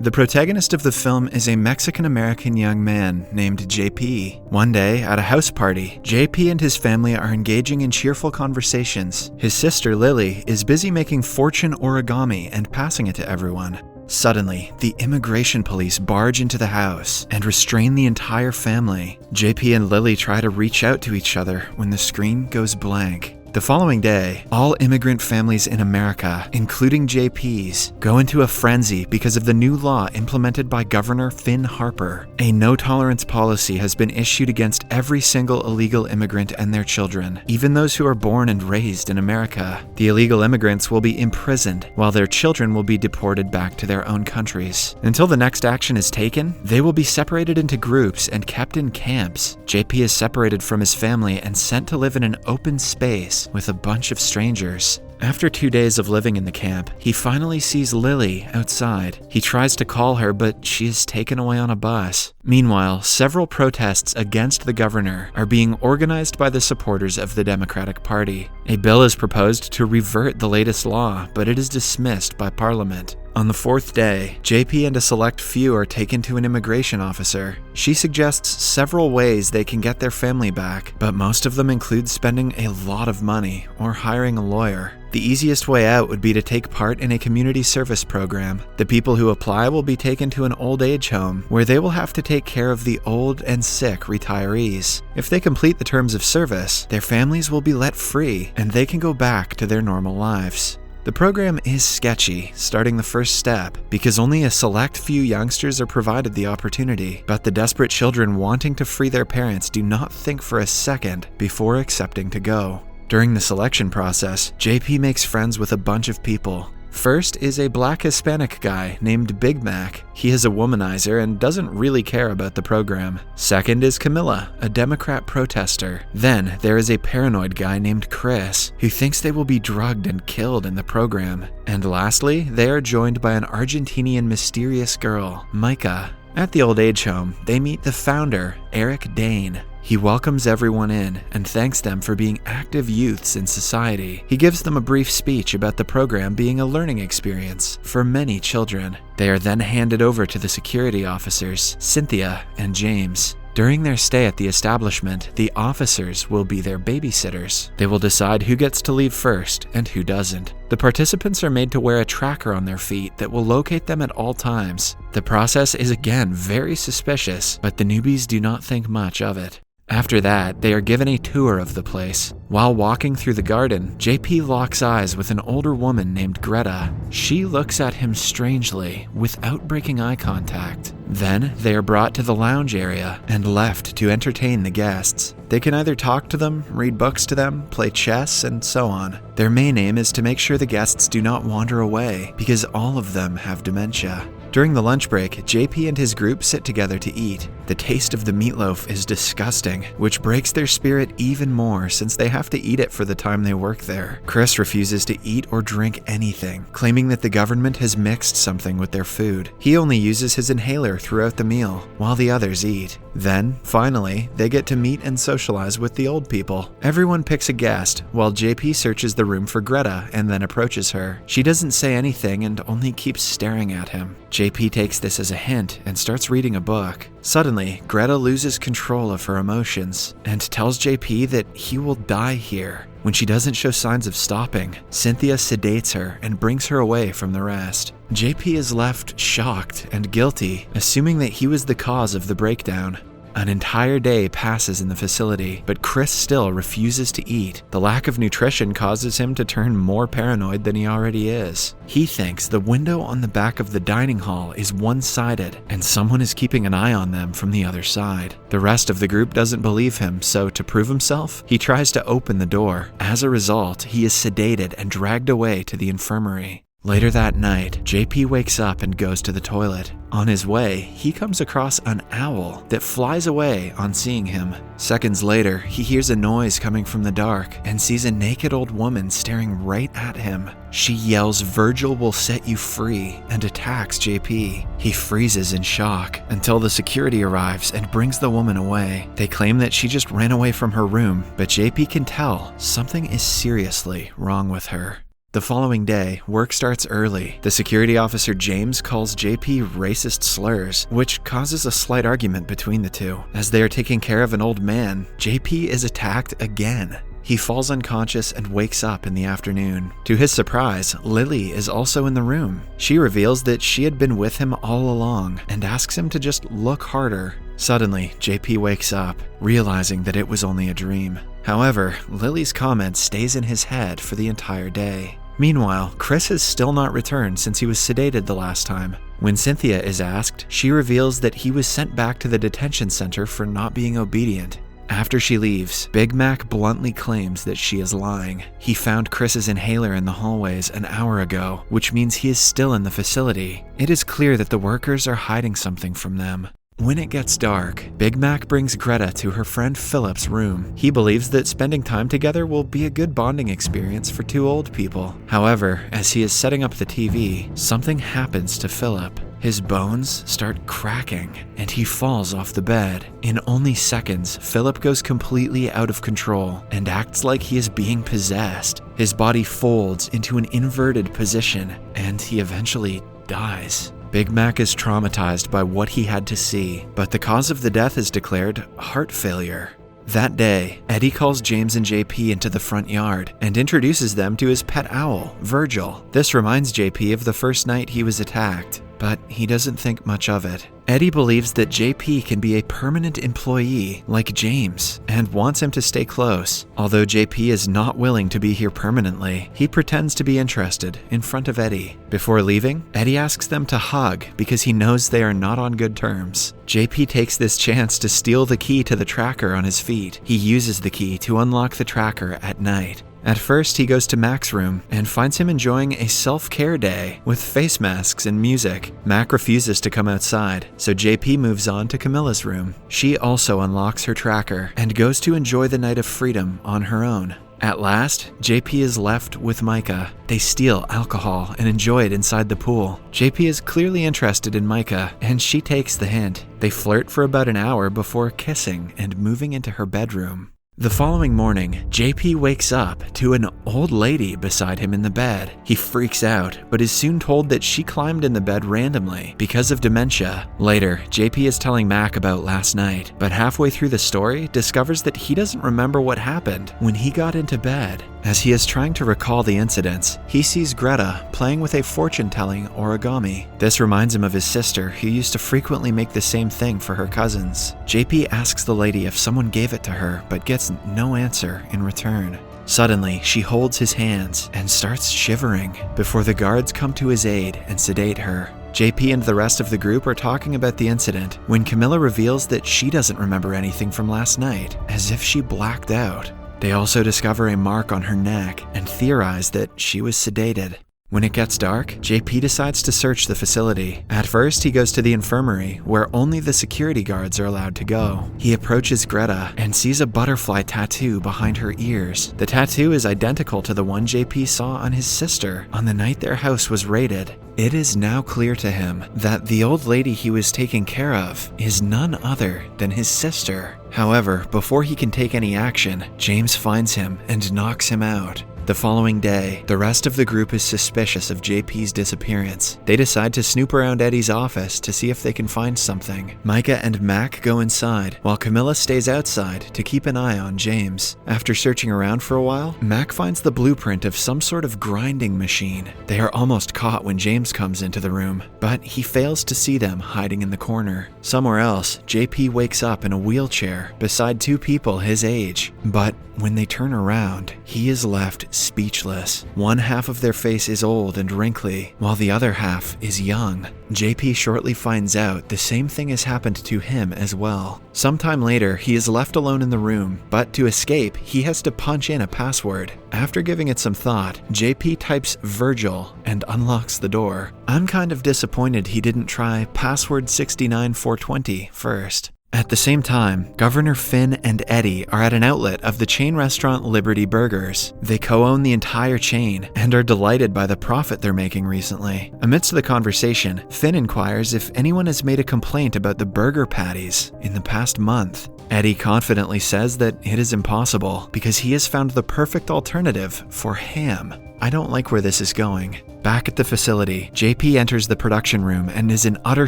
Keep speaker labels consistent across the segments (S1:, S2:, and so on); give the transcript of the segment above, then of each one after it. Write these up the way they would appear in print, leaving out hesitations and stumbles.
S1: The protagonist of the film is a Mexican-American young man named JP. One day, at a house party, JP and his family are engaging in cheerful conversations. His sister, Lily, is busy making fortune origami and passing it to everyone. Suddenly, the immigration police barge into the house and restrain the entire family. JP and Lily try to reach out to each other when the screen goes blank. The following day, all immigrant families in America, including JP's, go into a frenzy because of the new law implemented by Governor Finn Harper. A no-tolerance policy has been issued against every single illegal immigrant and their children, even those who are born and raised in America. The illegal immigrants will be imprisoned, while their children will be deported back to their own countries. Until the next action is taken, they will be separated into groups and kept in camps. JP is separated from his family and sent to live in an open space with a bunch of strangers. After 2 days of living in the camp, he finally sees Lily outside. He tries to call her, but she is taken away on a bus. Meanwhile, several protests against the governor are being organized by the supporters of the Democratic Party. A bill is proposed to revert the latest law, but it is dismissed by Parliament. On the fourth day, JP and a select few are taken to an immigration officer. She suggests several ways they can get their family back, but most of them include spending a lot of money or hiring a lawyer. The easiest way out would be to take part in a community service program. The people who apply will be taken to an old age home, where they will have to take care of the old and sick retirees. If they complete the terms of service, their families will be let free, and they can go back to their normal lives. The program is sketchy, starting the first step, because only a select few youngsters are provided the opportunity, but the desperate children wanting to free their parents do not think for a second before accepting to go. During the selection process, JP makes friends with a bunch of people. First is a black Hispanic guy named Big Mac. He is a womanizer and doesn't really care about the program. Second is Camilla, a Democrat protester. Then there is a paranoid guy named Chris, who thinks they will be drugged and killed in the program. And lastly, they are joined by an Argentinian mysterious girl, Micah. At the old age home, they meet the founder, Eric Dane. He welcomes everyone in and thanks them for being active youths in society. He gives them a brief speech about the program being a learning experience for many children. They are then handed over to the security officers, Cynthia and James. During their stay at the establishment, the officers will be their babysitters. They will decide who gets to leave first and who doesn't. The participants are made to wear a tracker on their feet that will locate them at all times. The process is again very suspicious, but the newbies do not think much of it. After that, they are given a tour of the place. While walking through the garden, JP locks eyes with an older woman named Greta. She looks at him strangely, without breaking eye contact. Then, they are brought to the lounge area and left to entertain the guests. They can either talk to them, read books to them, play chess, and so on. Their main aim is to make sure the guests do not wander away, because all of them have dementia. During the lunch break, JP and his group sit together to eat. The taste of the meatloaf is disgusting, which breaks their spirit even more since they have to eat it for the time they work there. Chris refuses to eat or drink anything, claiming that the government has mixed something with their food. He only uses his inhaler throughout the meal, while the others eat. Then, finally, they get to meet and socialize with the old people. Everyone picks a guest, while JP searches the room for Greta and then approaches her. She doesn't say anything and only keeps staring at him. JP takes this as a hint and starts reading a book. Suddenly, Greta loses control of her emotions and tells JP that he will die here. When she doesn't show signs of stopping, Cynthia sedates her and brings her away from the rest. JP is left shocked and guilty, assuming that he was the cause of the breakdown. An entire day passes in the facility, but Chris still refuses to eat. The lack of nutrition causes him to turn more paranoid than he already is. He thinks the window on the back of the dining hall is one-sided, and someone is keeping an eye on them from the other side. The rest of the group doesn't believe him, so to prove himself, he tries to open the door. As a result, he is sedated and dragged away to the infirmary. Later that night, JP wakes up and goes to the toilet. On his way, he comes across an owl that flies away on seeing him. Seconds later, he hears a noise coming from the dark and sees a naked old woman staring right at him. She yells, "Virgil will set you free," and attacks JP. He freezes in shock until the security arrives and brings the woman away. They claim that she just ran away from her room, but JP can tell something is seriously wrong with her. The following day, work starts early. The security officer James calls JP racist slurs, which causes a slight argument between the two. As they are taking care of an old man, JP is attacked again. He falls unconscious and wakes up in the afternoon. To his surprise, Lily is also in the room. She reveals that she had been with him all along and asks him to just look harder. Suddenly, JP wakes up, realizing that it was only a dream. However, Lily's comment stays in his head for the entire day. Meanwhile, Chris has still not returned since he was sedated the last time. When Cynthia is asked, she reveals that he was sent back to the detention center for not being obedient. After she leaves, Big Mac bluntly claims that she is lying. He found Chris's inhaler in the hallways an hour ago, which means he is still in the facility. It is clear that the workers are hiding something from them. When it gets dark, Big Mac brings Greta to her friend Philip's room. He believes that spending time together will be a good bonding experience for two old people. However, as he is setting up the TV, something happens to Philip. His bones start cracking, and he falls off the bed. In only seconds, Philip goes completely out of control and acts like he is being possessed. His body folds into an inverted position, and he eventually dies. Big Mac is traumatized by what he had to see, but the cause of the death is declared heart failure. That day, Eddie calls James and JP into the front yard and introduces them to his pet owl, Virgil. This reminds JP of the first night he was attacked, but he doesn't think much of it. Eddie believes that JP can be a permanent employee like James and wants him to stay close. Although JP is not willing to be here permanently, he pretends to be interested in front of Eddie. Before leaving, Eddie asks them to hug because he knows they are not on good terms. JP takes this chance to steal the key to the tracker on his feet. He uses the key to unlock the tracker at night. At first, he goes to Mac's room and finds him enjoying a self-care day with face masks and music. Mac refuses to come outside, so JP moves on to Camilla's room. She also unlocks her tracker and goes to enjoy the night of freedom on her own. At last, JP is left with Micah. They steal alcohol and enjoy it inside the pool. JP is clearly interested in Micah, and she takes the hint. They flirt for about an hour before kissing and moving into her bedroom. The following morning, JP wakes up to an old lady beside him in the bed. He freaks out, but is soon told that she climbed in the bed randomly because of dementia. Later, JP is telling Mac about last night, but halfway through the story, discovers that he doesn't remember what happened when he got into bed. As he is trying to recall the incidents, he sees Greta playing with a fortune-telling origami. This reminds him of his sister, who used to frequently make the same thing for her cousins. JP asks the lady if someone gave it to her, but gets no answer in return. Suddenly, she holds his hands and starts shivering before the guards come to his aid and sedate her. JP and the rest of the group are talking about the incident when Camilla reveals that she doesn't remember anything from last night, as if she blacked out. They also discover a mark on her neck and theorize that she was sedated. When it gets dark, JP decides to search the facility. At first, he goes to the infirmary, where only the security guards are allowed to go. He approaches Greta and sees a butterfly tattoo behind her ears. The tattoo is identical to the one JP saw on his sister on the night their house was raided. It is now clear to him that the old lady he was taking care of is none other than his sister. However, before he can take any action, James finds him and knocks him out. The following day, the rest of the group is suspicious of JP's disappearance. They decide to snoop around Eddie's office to see if they can find something. Micah and Mac go inside, while Camilla stays outside to keep an eye on James. After searching around for a while, Mac finds the blueprint of some sort of grinding machine. They are almost caught when James comes into the room, but he fails to see them hiding in the corner. Somewhere else, JP wakes up in a wheelchair beside two people his age, but when they turn around, he is left speechless. One half of their face is old and wrinkly, while the other half is young. JP shortly finds out the same thing has happened to him as well. Sometime later, he is left alone in the room, but to escape, he has to punch in a password. After giving it some thought, JP types Virgil and unlocks the door. I'm kind of disappointed he didn't try password 69420 first. At the same time, Governor Finn and Eddie are at an outlet of the chain restaurant Liberty Burgers. They co-own the entire chain and are delighted by the profit they're making recently. Amidst the conversation, Finn inquires if anyone has made a complaint about the burger patties in the past month. Eddie confidently says that it is impossible because he has found the perfect alternative for ham. I don't like where this is going. Back at the facility, JP enters the production room and is in utter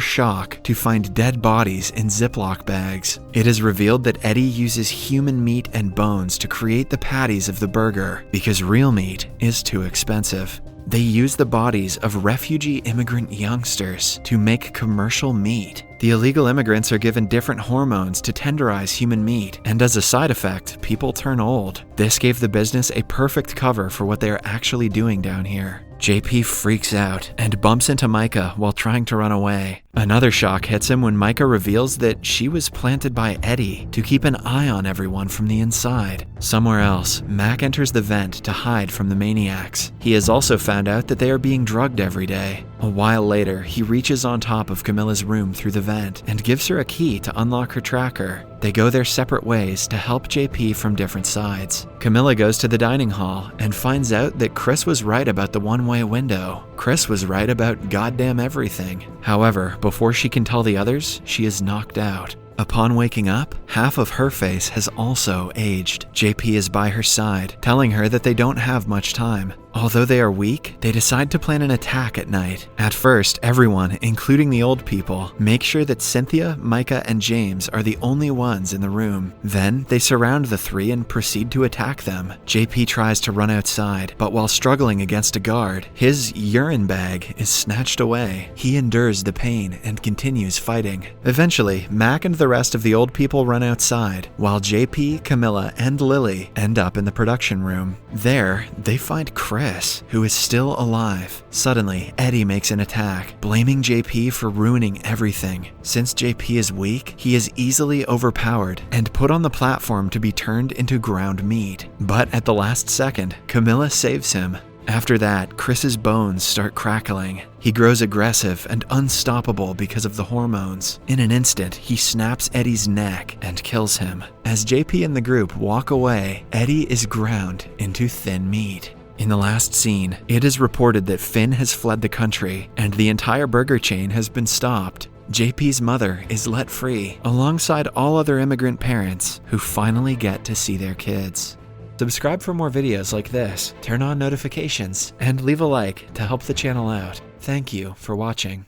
S1: shock to find dead bodies in Ziploc bags. It is revealed that Eddie uses human meat and bones to create the patties of the burger because real meat is too expensive. They use the bodies of refugee immigrant youngsters to make commercial meat. The illegal immigrants are given different hormones to tenderize human meat, and as a side effect, people turn old. This gave the business a perfect cover for what they are actually doing down here. JP freaks out and bumps into Micah while trying to run away. Another shock hits him when Micah reveals that she was planted by Eddie to keep an eye on everyone from the inside. Somewhere else, Mac enters the vent to hide from the maniacs. He has also found out that they are being drugged every day. A while later, he reaches on top of Camilla's room through the vent and gives her a key to unlock her tracker. They go their separate ways to help JP from different sides. Camilla goes to the dining hall and finds out that Chris was right about the one-way window. Chris was right about goddamn everything. However, before she can tell the others, she is knocked out. Upon waking up, half of her face has also aged. JP is by her side, telling her that they don't have much time. Although they are weak, they decide to plan an attack at night. At first, everyone, including the old people, make sure that Cynthia, Micah, and James are the only ones in the room. Then, they surround the three and proceed to attack them. JP tries to run outside, but while struggling against a guard, his urine bag is snatched away. He endures the pain and continues fighting. Eventually, Mac and the rest of the old people run outside, while JP, Camilla, and Lily end up in the production room. There, they find Chris, who is still alive. Suddenly, Eddie makes an attack, blaming JP for ruining everything. Since JP is weak, he is easily overpowered and put on the platform to be turned into ground meat. But at the last second, Camilla saves him. After that, Chris's bones start crackling. He grows aggressive and unstoppable because of the hormones. In an instant, he snaps Eddie's neck and kills him. As JP and the group walk away, Eddie is ground into thin meat. In the last scene, it is reported that Finn has fled the country and the entire burger chain has been stopped. JP's mother is let free, alongside all other immigrant parents who finally get to see their kids. Subscribe for more videos like this, turn on notifications, and leave a like to help the channel out. Thank you for watching.